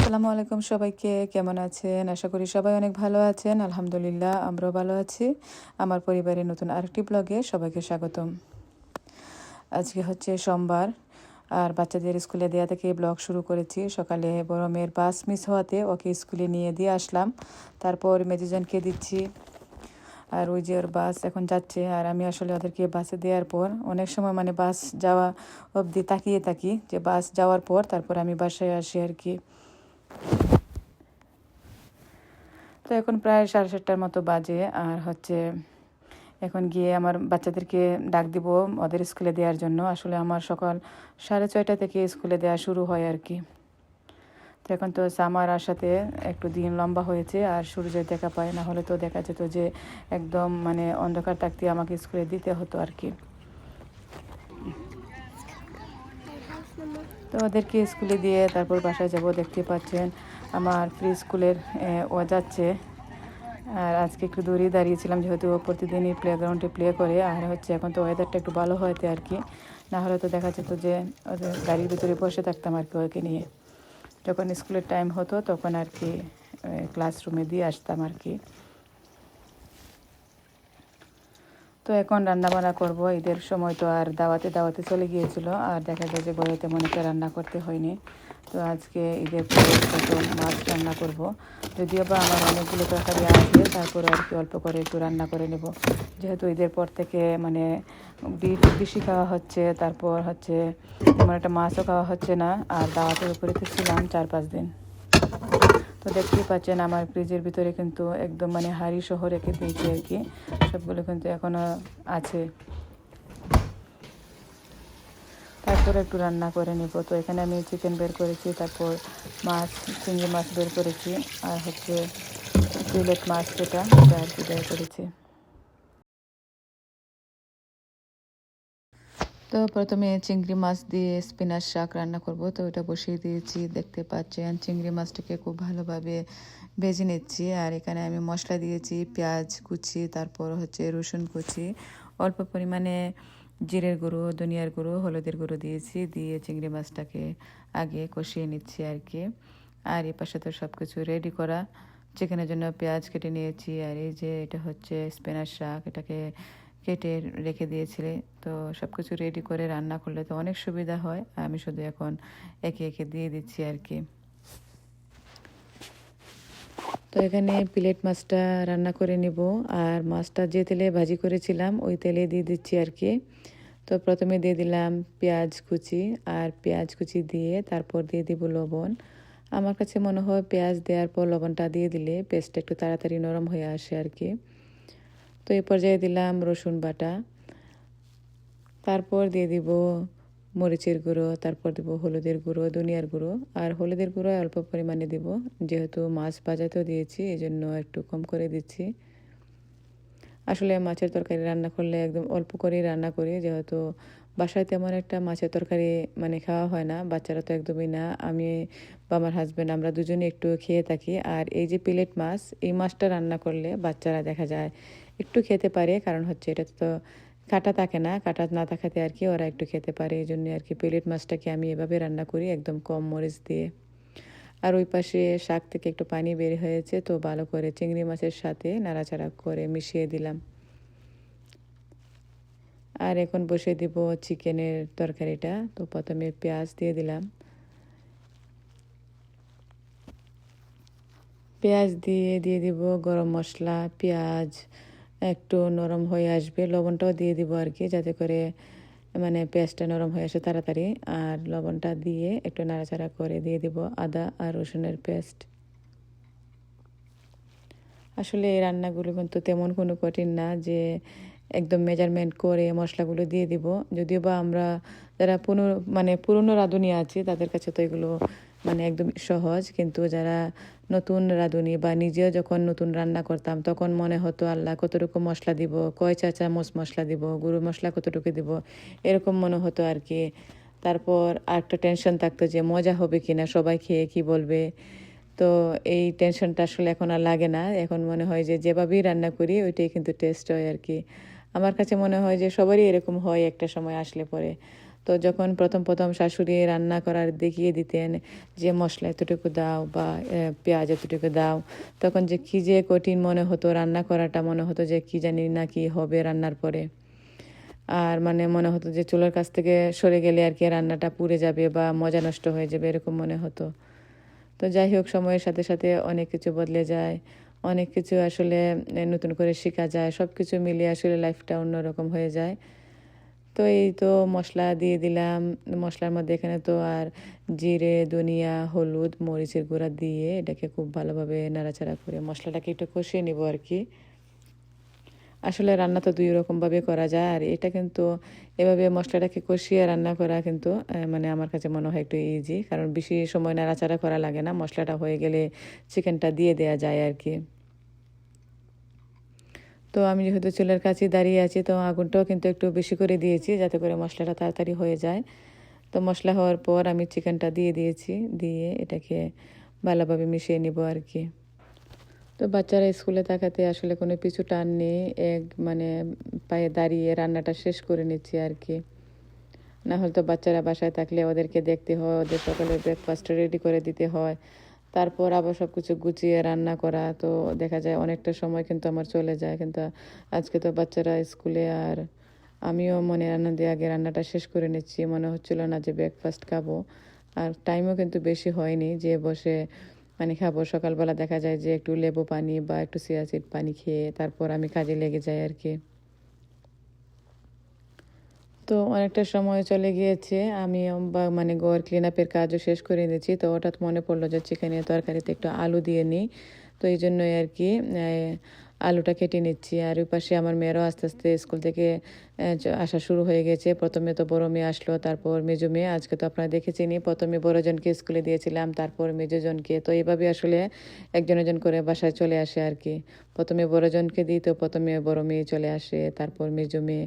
আসসালামু আলাইকুম সবাইকে, কেমন আছেন? আশা করি সবাই অনেক ভালো আছেন। আলহামদুলিল্লাহ আমরাও ভালো আছি। আমার পরিবারের নতুন আরেকটি ব্লগে সবাইকে স্বাগতম। আজকে হচ্ছে সোমবার, আর বাচ্চাদের স্কুলে দেওয়া থেকে ব্লগ শুরু করেছি। সকালে বড় মেয়ের বাস মিস হওয়াতে ওকে স্কুলে নিয়ে দিয়ে আসলাম, তারপর মেজোজনকে দিচ্ছি। আর ওই যে ওর বাস এখন যাচ্ছে, আর আমি আসলে ওদেরকে বাসে দেওয়ার পর অনেক সময় বাস যাওয়া অবধি তাকিয়ে থাকি যে বাস যাওয়ার পর তারপর আমি বাসায় আসি আর কি। তো এখন প্রায় 7:30টার মতো বাজে, আর হচ্ছে এখন গিয়ে আমার বাচ্চাদেরকে ডাক দিব ওদের স্কুলে দেওয়ার জন্য। আসলে আমার সকাল 6:30 থেকে স্কুলে দেওয়া শুরু হয় আর কি। তো এখন তো সামার আসাতে একটু দিন লম্বা হয়েছে, আর সূর্যের দেখা পায়, না হলে তো দেখা যেত যে একদম অন্ধকার থাকতে আমাকে স্কুলে দিতে হতো আর কি। তো ওদেরকে স্কুলে দিয়ে তারপর বাসায় যাব। দেখতে পাচ্ছেন আমার প্রি স্কুলের ও যাচ্ছে। আর আজকে একটু দূরেই দাঁড়িয়েছিলাম, যেহেতু ও প্রতিদিনই প্লেগ্রাউন্ডে প্লে করে। আর হচ্ছে এখন তো ওয়েদারটা একটু ভালো হয়েছে আর কি, না হলে তো দেখা যেত যে ওদের গাড়ির ভিতরে বসে থাকতাম আর কি ওকে নিয়ে। যখন স্কুলের টাইম হতো তখন আর কি ক্লাসরুমে দিয়ে আসতাম আর কি। তো এখন রান্নাবান্না করব। ঈদের সময় তো আর দাওয়াতে দাওয়াতে চলে গিয়েছিল, আর দেখা যায় যে ঘরে তেমন একটা রান্না করতে হয়নি। তো আজকে ঈদের ছোটো মাছ রান্না করব। যদিও বা আমার অনেকগুলো তরকারি আছে, তারপরে আর কি অল্প করে একটু রান্না করে নেব, যেহেতু ঈদের পর থেকে বিফ বেশি খাওয়া হচ্ছে, তারপর হচ্ছে তেমন একটা মাছও খাওয়া হচ্ছে না। আর দাওয়াতের উপরে তো ছিলাম 4-5 দিন। তো দেখতেই পাচ্ছেন আমার ফ্রিজের ভিতরে কিন্তু একদম হাঁড়ি সহ রেখে দিয়েছি আর কি। সবগুলো কিন্তু এখনও আছে। তারপর একটু রান্না করে নেব। তো এখানে আমি চিকেন বের করেছি, তারপর মাছ, চিংড়ি মাছ বের করেছি, আর হচ্ছে সিলেট মাছ যেটা আর কি বের করেছি। তো প্রথমে চিংড়ি মাছ দিয়ে স্পিনাচ শাক রান্না করব। তো এটা বসিয়ে দিয়েছি, দেখতে পাচ্ছেন চিংড়ি মাছটাকে খুব ভালোভাবে ভেজে নিচ্ছি। আর এখানে আমি মশলা দিয়েছি পেঁয়াজ কুচি, তারপর হচ্ছে রসুন কুচি, অল্প পরিমাণে জিরের গুঁড়ো, ধনিয়ার গুঁড়ো, হলুদের গুঁড়ো দিয়েছি, দিয়ে চিংড়ি মাছটাকে আগে কষিয়ে নিচ্ছি আর কি। আর এর পাশে তো সব কিছু রেডি করা, চিকেনের জন্য পেঁয়াজ কেটে নিয়েছি। আর এই যে এটা হচ্ছে স্পিনাচ শাক, এটাকে কেটে রেখে দিয়েছিলে। তো সব কিছু রেডি করে রান্না করলে তো অনেক সুবিধা হয়। আমি শুধু এখন একে একে দিয়ে দিচ্ছি আর কি। তো এখানে প্লেট মাছটা রান্না করে নিব, আর মাছটা যে তেলে ভাজি করেছিলাম ওই তেলে দিয়ে দিচ্ছি আর কি। তো প্রথমে দিয়ে দিলাম পেঁয়াজ কুচি, আর পেঁয়াজ কুচি দিয়ে তারপর দিয়ে দিব লবণ। আমার কাছে মনে হয় পেঁয়াজ দেওয়ার পর লবণটা দিয়ে দিলে পেস্টটা একটু তাড়াতাড়ি নরম হয়ে আসে আর কি। তো এই পর্যায়ে দিলাম রসুন বাটা, তারপর দিয়ে দিব মরিচের গুঁড়ো, তারপর দেবো হলুদের গুঁড়ো, ধনিয়ার গুঁড়ো। আর হলুদের গুঁড়ো অল্প পরিমাণে দিব, যেহেতু মাছ ভাজাতেও দিয়েছি এই জন্য একটু কম করে দিচ্ছি। আসলে মাছের তরকারি রান্না করলে একদম অল্প করেই রান্না করি, যেহেতু বাসায় তেমন একটা মাছের তরকারি খাওয়া হয় না, বাচ্চারা তো একদমই না। আমি বা আমার হাজব্যান্ড আমরা দুজনে একটু খেয়ে থাকি। আর এই যে প্লেট মাছ, এই মাছটা রান্না করলে বাচ্চারা দেখা যায় একটু খেতে পারে, কারণ হচ্ছে এটা তো কাটা থাকে না, কাটা না থাকাতে আর কি ওরা একটু খেতে পারে। এই জন্য আর কি প্লেট মাছটাকে আমি এভাবে রান্না করি, একদম কম মরিচ দিয়ে। আর ওই পাশে শাক থেকে একটু পানি বের হয়েছে, তো ভালো করে চিংড়ি মাছের সাথে নাড়াচাড়া করে মিশিয়ে দিলাম। আর এখন বসিয়ে দিব চিকেনের তরকারিটা। তো প্রথমে পেঁয়াজ দিয়ে দিলাম, পেঁয়াজ দিয়ে দিয়ে দিব গরম মশলা। পেঁয়াজ একটু নরম হয়ে আসবে, লবণটাও দিয়ে দিব আর কি, যাতে করে পেঁয়াজটা নরম হয়ে আসে তাড়াতাড়ি। আর লবণটা দিয়ে একটু নাড়াচাড়া করে দিয়ে দিব আদা আর রসুনের পেস্ট। আসলে এই রান্নাগুলো কিন্তু তেমন কোনো কঠিন না যে একদম মেজারমেন্ট করে মশলাগুলো দিয়ে দিব। যদিও বা আমরা যারা পুরনো রাঁধুনি আছি তাদের কাছে তো এগুলো একদম সহজ, কিন্তু যারা নতুন রাঁধুনি বা নিজেও যখন নতুন রান্না করতাম তখন মনে হতো আল্লাহ কতটুকু মশলা দিব, কয় চা চামচ মশলা দিব, গুঁড়ো মশলা কতটুকু দিব, এরকম মনে হতো আর কি। তারপর আরেকটা টেনশন থাকতো যে মজা হবে কিনা, সবাই খেয়ে কি বলবে। তো এই টেনশনটা আসলে এখন আর লাগে না। এখন মনে হয় যে যেভাবেই রান্না করি ওইটাই কিন্তু টেস্ট হয় আর কি। আমার কাছে মনে হয় যে সবারই এরকম হয় একটা সময় আসলে পরে। তো যখন প্রথম প্রথম শাশুড়ি রান্না করার দেখিয়ে দিতেন যে মশলা এতটুকু দাও বা পেঁয়াজ এতটুকু দাও, তখন যে কী যে কঠিন মনে হতো রান্না করাটা, মনে হতো যে কী জানি না কি হবে রান্নার পরে। আর মানে মনে হতো যে চুলার কাছ থেকে সরে গেলে আর কি রান্নাটা পুড়ে যাবে বা মজা নষ্ট হয়ে যাবে, এরকম মনে হতো। তো যাই হোক, সময়ের সাথে সাথে অনেক কিছু বদলে যায়, অনেক কিছু আসলে নতুন করে শেখা যায়, সব কিছু মিলিয়ে আসলে লাইফটা অন্যরকম হয়ে যায়। তো এই তো মশলা দিয়ে দিলাম, মশলার মধ্যে এখানে তো আর জিরে, ধনিয়া, হলুদ, মরিচের গুঁড়া দিয়ে এটাকে খুব ভালোভাবে নাড়াচাড়া করে মশলাটাকে একটু কষিয়ে নেবো আর কি। আসলে রান্না তো দুই রকমভাবে করা যায়, আর এটা কিন্তু এভাবে মশলাটাকে কষিয়ে রান্না করা কিন্তু মানে আমার কাছে মনে হয় একটু ইজি, কারণ বেশি সময় নাড়াচাড়া করা লাগে না, মশলাটা হয়ে গেলে চিকেনটা দিয়ে দেওয়া যায় আর কি। তো আমি যেহেতু চুলার কাছে দাঁড়িয়ে আছি, তো আগুনটাও কিন্তু একটু বেশি করে দিয়েছি যাতে করে মশলাটা তাড়াতাড়ি হয়ে যায়। তো মশলা হওয়ার পর আমি চিকেনটা দিয়ে দিয়েছি, দিয়ে এটাকে ভালোভাবে মিশিয়ে নিব আর কি। তো বাচ্চারা স্কুলে থাকাতে আসলে কোনো পিছু টান নেই, এক মানে পায়ে দাঁড়িয়ে রান্নাটা শেষ করে নিচ্ছি আর কি। না হলে তো বাচ্চারা বাসায় থাকলে ওদেরকে দেখতে হয়, ওদের সকালে ব্রেকফাস্ট রেডি করে দিতে হয়, তারপর আবার সব কিছু গুছিয়ে রান্না করা, তো দেখা যায় অনেকটা সময় কিন্তু আমার চলে যায়। কিন্তু আজকে তো বাচ্চারা স্কুলে, আর আমিও মনে আনন্দে আগে রান্নাটা শেষ করে নিচ্ছি, মনে হচ্ছিল না যে ব্রেকফাস্ট খাবো। আর টাইমও কিন্তু বেশি হয়নি যে বসে মানে খাবো। সকালবেলা দেখা যায় যে একটু লেবু পানি বা একটু চিয়া সিড পানি খেয়ে তারপর আমি কাজে লেগে যাই আর কি। তো অনেকটা সময় চলে গিয়েছে, আমি মানে ঘর ক্লিন আপের কাজও শেষ করে নিয়েছি। তো হঠাৎ মনে পড়লো যে চিকেনের তরকারিতে একটু আলু দিয়ে নিই, তো এই জন্যই আর কি আলুটা কেটে নিচ্ছি। আর ওই পাশে আমার মেয়েরও আস্তে আস্তে স্কুল থেকে আসা শুরু হয়ে গেছে। প্রথমে তো বড় মেয়ে আসলো, তারপর মেজো মেয়ে। আজকে তো আপনারা দেখেছেনই, প্রথমে বড়জনকে স্কুলে দিয়েছিলাম, তারপর মেজোজনকে। তো এইভাবে আসলে একজন একজন করে বাসায় চলে আসে আর কি। প্রথমে বড়জনকে দিই, তো প্রথমে বড় মেয়ে চলে আসে, তারপর মেজো মেয়ে,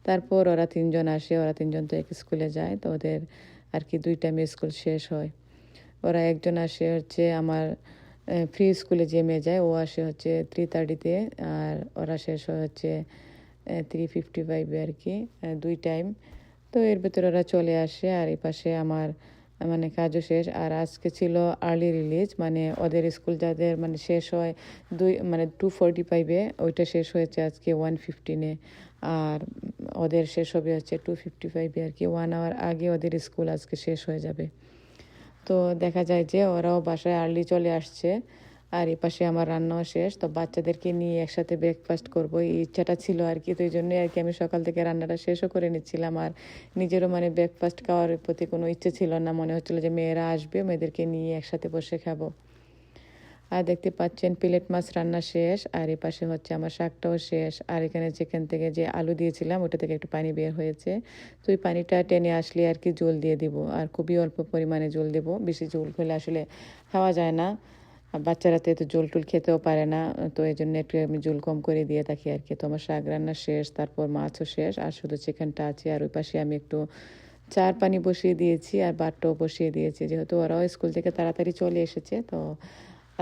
তারপর ওরা তিনজন আসে। ওরা তিনজন তো এক স্কুলে যায়, তো ওদের আর কি 2 টাইমে স্কুল শেষ হয়। ওরা একজন আসে হচ্ছে আমার ফ্রি স্কুলে যে মেয়ে যায়, ও আসে হচ্ছে 3:30-তে, আর ওরা শেষ হয় হচ্ছে 3:55-এ আর কি, 2 টাইম। তো এর ভেতরে ওরা চলে আসে, আর এই পাশে আমার মানে কাজও শেষ। আর আজকে ছিল আর্লি রিলিজ, মানে ওদের স্কুল যাদের মানে শেষ হয় 2:45-এ, ওইটা শেষ হয়েছে আজকে 1:15-এ। আর ওদের শেষ হবে হচ্ছে 2:55-এ আর কি, 1 আওয়ার আগে ওদের স্কুল আজকে শেষ হয়ে যাবে। তো দেখা যায় যে ওরাও বাসায় আর্লি চলে আসছে, আর এই পাশে আমার রান্নাও শেষ। তো বাচ্চাদেরকে নিয়ে একসাথে ব্রেকফাস্ট করবো এই ইচ্ছাটা ছিল আর কি। তো এই জন্যই আর কি আমি সকাল থেকে রান্নাটা শেষও করে নিচ্ছিলাম, আর নিজেরও মানে ব্রেকফাস্ট খাওয়ার প্রতি কোনো ইচ্ছে ছিল না। মনে হচ্ছিলো যে মেয়েরা আসবে, মেয়েদেরকে নিয়ে একসাথে বসে খাবো। আর দেখতে পাচ্ছেন প্লেট মাছ রান্না শেষ, আর এই পাশে হচ্ছে আমার শাকটাও শেষ। আর এখানে চিকেন থেকে যে আলু দিয়েছিলাম ওটা থেকে একটু পানি বের হয়েছে, তো ওই পানিটা টেনে আসলে আর কি জল দিয়ে দিব, আর খুবই অল্প পরিমাণে জল দেব, বেশি জল হলে আসলে খাওয়া যায় না। আর বাচ্চারা তো এত জল টুল খেতেও পারে না, তো এই জন্য একটু আমি জল কম করে দিয়ে থাকি আর কি। তো আমার শাক রান্না শেষ, তারপর মাছও শেষ, আর শুধু চিকেনটা আছে। আর ওই পাশে আমি একটু চার পানি বসিয়ে দিয়েছি, আর ভাতটাও বসিয়ে দিয়েছি, যেহেতু ওরাও স্কুল থেকে তাড়াতাড়ি চলে এসেছে। তো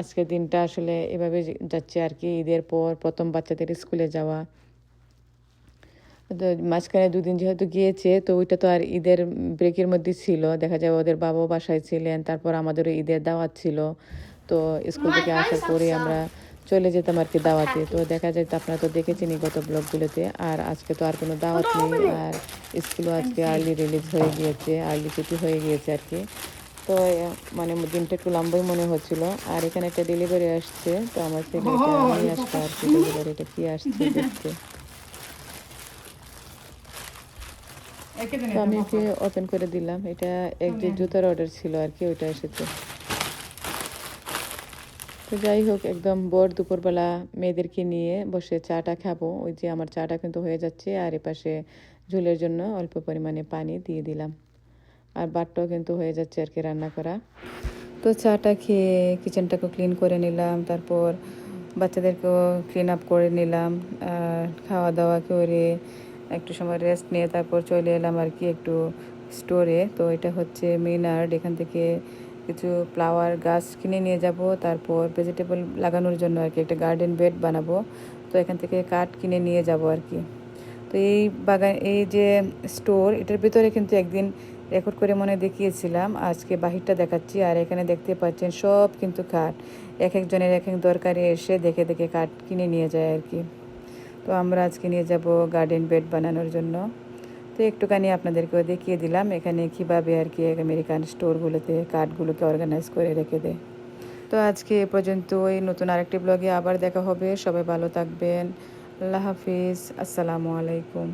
আজকের দিনটা আসলে এভাবে যাচ্ছে আর কি। ঈদের পর প্রথম বাচ্চাদের স্কুলে যাওয়া, তো মাঝখানে 2 দিন যেহেতু গিয়েছে, তো ওইটা তো আর ঈদের ব্রেকের মধ্যে ছিল। দেখা যায় ওদের বাবাও বাসায় ছিলেন, তারপর আমাদেরও ঈদের দাওয়াত ছিল। তো স্কুল থেকে আসার পরে আমরা চলে যেতাম আর কি দাওয়াতে। তো দেখা যায়, তো আপনারা তো দেখেছেনই গত ব্লগগুলোতে। আর আজকে তো আর কোনো দাওয়াত নেই, আর স্কুলও আজকে আর্লি রিলিজ হয়ে গিয়েছে, আর্লি ছুটি হয়ে গিয়েছে আর কি। তো মানে দিনটা একটু লম্বাই মনে হচ্ছিল। আর এখানে একটা ডেলিভারি আসছে, তো আমার ছেলে এটা নিয়ে আসলো আর কি, ডেলিভারিটা কি আসছে দেখতে। তো আমি ওকে ওপেন করে দিলাম, এটা এক যে জুতার অর্ডার ছিল আর কি, ওইটা এসেছে। তো যাই হোক, একদম ভোর দুপুরবেলা মেয়েদেরকে নিয়ে বসে চাটা খাবো। ওই যে আমার চাটা কিন্তু হয়ে যাচ্ছে, আর এপাশে ঝোলের জন্য অল্প পরিমাণে পানি দিয়ে দিলাম, আর ভাতটাও কিন্তু হয়ে যাচ্ছে আর কি রান্না করা। তো চাটা খেয়ে কিচেনটাকে ক্লিন করে নিলাম, তারপর বাচ্চাদেরকেও ক্লিন আপ করে নিলাম, আর খাওয়া দাওয়া করে একটু সময় রেস্ট নিয়ে তারপর চলে এলাম আর কি একটু স্টোরে। তো এটা হচ্ছে মিনার্ড, এখান থেকে কিছু ফ্লাওয়ার গাছ কিনে নিয়ে যাব, তারপর ভেজিটেবল লাগানোর জন্য আর কি একটা গার্ডেন বেড বানাবো। তো এখান থেকে কাঠ কিনে নিয়ে যাব আর কি। তো এই বাগান, এই যে স্টোর, এটার ভিতরে কিন্তু একদিন রেকর্ড করে মনে দেখিয়েছিলাম, আজকে বাহিরটা দেখাচ্ছি। আর এখানে দেখতে পাচ্ছেন সব কিন্তু কাঠ, এক একজনের এক এক দরকারে এসে দেখে দেখে কাঠ কিনে নিয়ে যায় আর কি। তো আমরা আজকে নিয়ে যাব গার্ডেন বেড বানানোর জন্য। তো একটুখানি আপনাদেরকেও দেখিয়ে দিলাম এখানে কীভাবে আর কি আমেরিকান স্টোরগুলোতে কাঠগুলোকে অর্গানাইজ করে রেখে দেয়। তো আজকে এ পর্যন্তই, নতুন আরেকটি ব্লগে আবার দেখা হবে। সবাই ভালো থাকবেন। আল্লাহ হাফিজ, আসসালামু আলাইকুম।